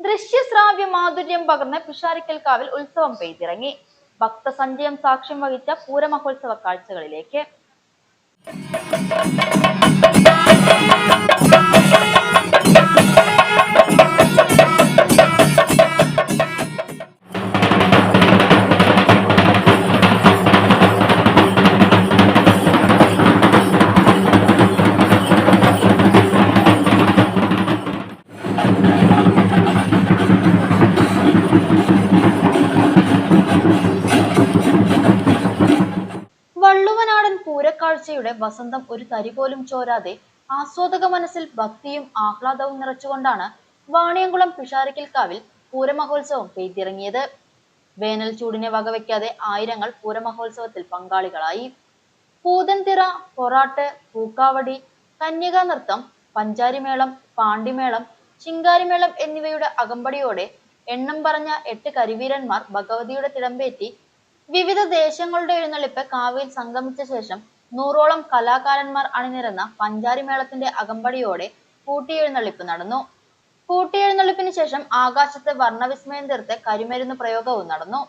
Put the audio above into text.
ദൃശ്യശ്രാവ്യ മാധുര്യം പകർന്ന് പിഷാരിക്കൽക്കാവിൽ ഉത്സവം പെയ്തിറങ്ങി. ഭക്തസഞ്ചയം സാക്ഷ്യം വഹിച്ച പൂരമഹോത്സവ കാഴ്ചകളിലേക്ക്. വള്ളുവനാടൻ പൂരക്കാഴ്ചയുടെ വസന്തം ഒരു തരി പോലും ചോരാതെ ആസ്വാദക മനസ്സിൽ ഭക്തിയും ആഹ്ലാദവും നിറച്ചുകൊണ്ടാണ് വാണിയംകുളം പിഷാരിക്കൽക്കാവിൽ പൂരമഹോത്സവം പെയ്തിറങ്ങിയത്. വേനൽ ചൂടിനെ വകവയ്ക്കാതെ ആയിരങ്ങൾ പൂരമഹോത്സവത്തിൽ പങ്കാളികളായി. പൂതൻതിറ, പൊറാട്ട്, പൂക്കാവടി, കന്യകാ നൃത്തം, പഞ്ചാരിമേളം, പാണ്ടിമേളം, ശിങ്കാരിമേളം എന്നിവയുടെ അകമ്പടിയോടെ എണ്ണം പറഞ്ഞ 8 കരിവീരന്മാർ ഭഗവതിയുടെ തിടമ്പേറ്റി വിവിധ ദേശങ്ങളുടെ എഴുന്നള്ളിപ്പ് കാവിൽ സംഗമിച്ച ശേഷം 100ഓളം കലാകാരന്മാർ അണിനിരന്ന പഞ്ചാരിമേളത്തിന്റെ അകമ്പടിയോടെ കൂട്ടിയെഴുന്നള്ളിപ്പ് നടന്നു. കൂട്ടിയെഴുന്നള്ളിപ്പിന് ശേഷം ആകാശത്ത് വർണ്ണവിസ്മയം തീർത്ത് കരിമരുന്ന് പ്രയോഗവും നടന്നു.